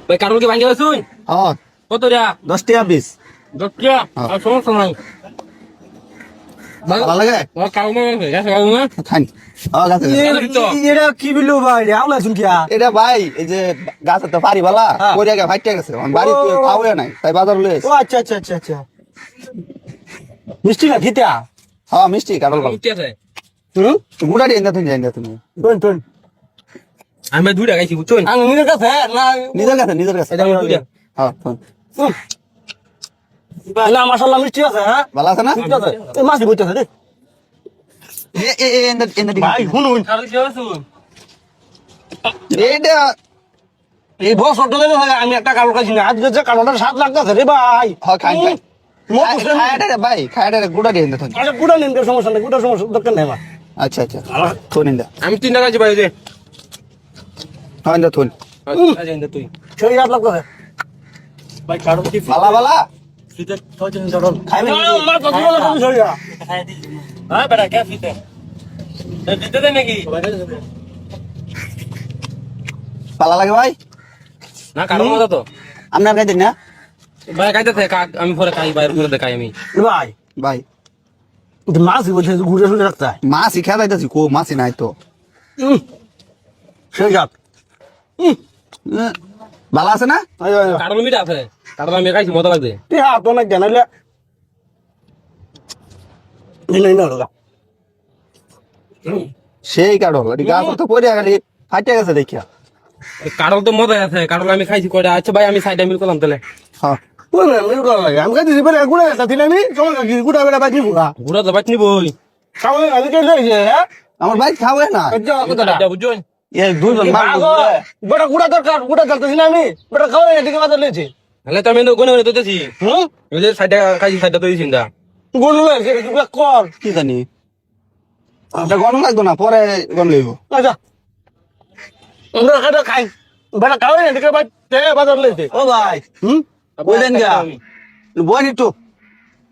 ভাই কারণ কি ভাঙে শুন হ্যাঁ কত রে 10 টাকা পিস দক্ষিয়া আর সমস্যা নাই ভালো লাগে ও কারণ আছে গাছ কারণ না খান গাছে এটা কি বিলু ভাই আউলা শুন কি এটা ভাই এই যে গাছে তো পারি বালা হ্যাঁ। পড়ে গেছে ফাইটে গেছে বাড়ি খাওয়া নাই তাই বাজার লয়ে ও আচ্ছা আচ্ছা আচ্ছা আচ্ছা মিষ্টি না খিতা হ্যাঁ মিষ্টি কাটল বালা কি আছে হুম গুড়া দিয়ে তুমি যাই না তুমি টন টন আমি দুইটা গাইছি বুঝছুন আমি নিজের কাছে না নিজের কাছে এটা আমার দুইটা হ্যাঁ না মাশাআল্লাহ মিষ্টি আছে হ্যাঁ ভালো আছে না মিষ্টি আছে এই মাছ বইতেছে রে ভাই শুনুন কারণ কি শুন এইটা এই বছর ধরে আমি একটা কালো খাইছি না আজকে যে কালোটা স্বাদ লাগতেছে রে ভাই হ্যাঁ খাই খাইটা রে ভাই খাইটা রে গুড়া দিয়ে তুমি আচ্ছা গুড়া নিন সমস্যা নেই গুড়া সমস্যা দরকার নেই আমার আচ্ছা আচ্ছা থুন ইন্দা আমি তিনটা গাইছি ভাই যে হ্যাঁ ইন্দা থুন আচ্ছা ইন্দা তুই সেই রাত লাগতেছে ভাই কারণ কি বালা বালা ফিতে তোজন জরল খাইবে আমার কথা বলা তুমি সরিয়া হ্যাঁ বেটা কে ফিতে দিতে দেন নাকি পালা লাগে ভাই না কারণ মজা তো আপনার খাইতেন না ভাই খাইতে থাকে আমি পরে খাই বাইরে করে দেখাই আমি ভাই ভাই মাছ বলছে ঘুরে শুনে রাখতে মাছই খেয়া যাইতেছি কো মাছই নাই তো সেই রাত ভালো আছে না কারণ মিটা আছে কারণ আমি খাইছি মজা লাগছে হ্যাঁ তো না জানাইলে দিনই না রোগা সেই কাঠল এটি গাছ তো পড়ে গেলি ফাটে গেছে দেখিয়া কারণ তো মজা আছে কারণ আমি খাইছি কয়টা আচ্ছা ভাই আমি সাইডে মিল করলাম তাহলে হ্যাঁ ওই না মিল করা লাগে আমি কাছে দিবে গুড়া এটা দিলে আমি সমস্যা কি গুড়া বেড়া বাজি বুড়া ঘুরা তো বাঁচ নিবই খাওয়া আমি কে যাইছে হ্যাঁ আমার ভাই খাওয়া না কথাটা বুঝছেন এ দুইজন মার বড় গুড়া দরকার গুড়া দরকার না আমি বড় খাওয়া এদিকে বাজার লেছে তাহলে তো আমি তো গুনে গুনে দিতেছি হুম ওই যে সাইডে খাইছি সাইডে তো দিয়েছি না গুলো লেছে কর কি জানি এটা গরম লাগতো না পরে গরম লাগবো আচ্ছা আমরা খাটা খাই বড় খাওয়া এদিকে বাজার লেছে ও ভাই হুম বলেন গা বই একটু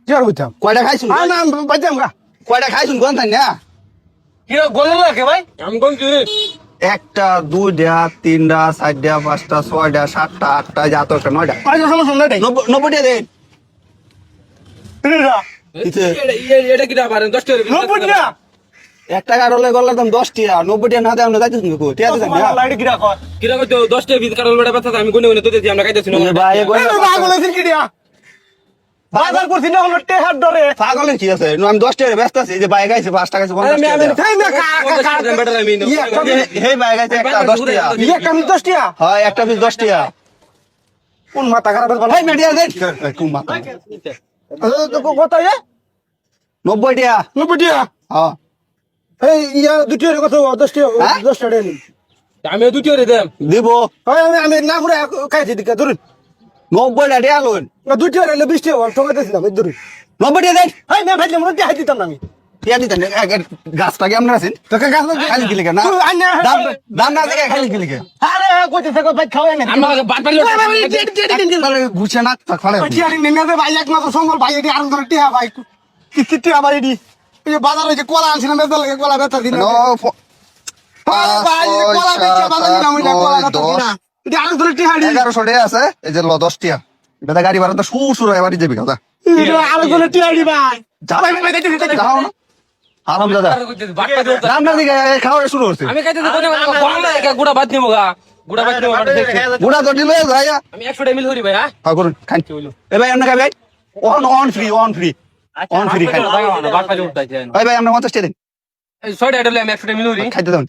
কি আর হইতাম কয়টা খাইছুন না বাজাম গা কয়টা খাইছুন কোন থান না কি গলো লাগে ভাই আমি কোন কি একটা দুইটা তিনটা চারটা পাঁচটা ছয়টা সাতটা আটটা যা তো একটা নয়টা আচ্ছা সমস্যা নাই 90 টাকা দেন এটা কিছে? এটা কি পারেন 10 টাকা নব্বই টাকা এক টাকা রলে গেলাম 10 টাকা 90 টাকা না দেয় আমরা যাইতেছি কো টিয়া দিছেন না লাইট কিরা কর কিরা কইতো 10 টাকা বিল কারণ বেটা কথা আমি গুনে গুনে দিতেছি আমরা খাইতেছি না ভাই পাগল আছে কি দিয়া বাজার করছি না হলো টেহার ডরে পাগলের কি আছে আমি 10 টাকা ব্যস্ত আছি এই যে বাইক আইছে 5 টাকা আছে 50 টাকা দেয়া। খাই না কা বেটা আমি হেই বাইক আইছে একটা 10 টাকা ইয়ে কাম দশটিয়া হয় একটা পিস 10 টাকা কোন মাথা খারাপ বল ভাই মিডিয়া দেন কোন মাথা কত এ 90 টাকা নব্বইটিয়া হ্যাঁ এই ইয়া দুটিয়ার কত দশটিয়া হ্যাঁ? দশটা দেন আমি দুটি করে দেম দিব আমি না করে খাইছি দিকা ধরুন 90 টাকা লোন দুটিয়ার হলে 20 টাকা ঠকাইতেছিলাম এই ধরুন 90 টাকা দেন হাই না ভাই আমরা দিয়ে দিতাম না আমি টিয়া দিতেন গাছটাকে আপনারা আছেন তোকে গাছ খালি কি লিখে না দাম দাম না দেখে খালি কি লিখে আরে কইতে থাকো ভাই খাওয়াই না আমাকে বাদ পারলো ঘুরছে না ফালে টিয়ারি নেনে ভাই এক মাস সঙ্গল ভাই এটি আর ধরে টিয়া ভাই কি টিয়া ভাই এটি এই যে বাজারে যে কলা আনছিলাম বেচা লাগে কলা বেচা দিন আরে ভাই কলা বেচা বাজার দিলাম ওই কলা বেচা দিন এটি আর ধরে টিয়ারি 1100 টাকা আছে এই যে 10 টাকা এটা গাড়ি ভাড়া তো সুর হয়ে বাড়ি যাবি কথা এটা আর ধরে টিয়ারি ভাই যাও যাও না আরাম দাদা দাম না দিকে খাওয়া শুরু হচ্ছে আমি খাইতেছি গুড়া বাদ নিবো গা গুড়া বাদ নিবো গুড়া তো দিলে ভাইয়া আমি 100 টাকা মিল করি ভাই হ্যাঁ হ্যাঁ করুন খান এ ভাই আমরা খাই ভাই অন ফ্রি অন ফ্রি খাই বাদ পাইলে উঠতাইছেন ভাই ভাই আমরা 50 টাকা দিন 6 টাকা দিলে আমি 100 টাকা মিল করি খাইতে দাও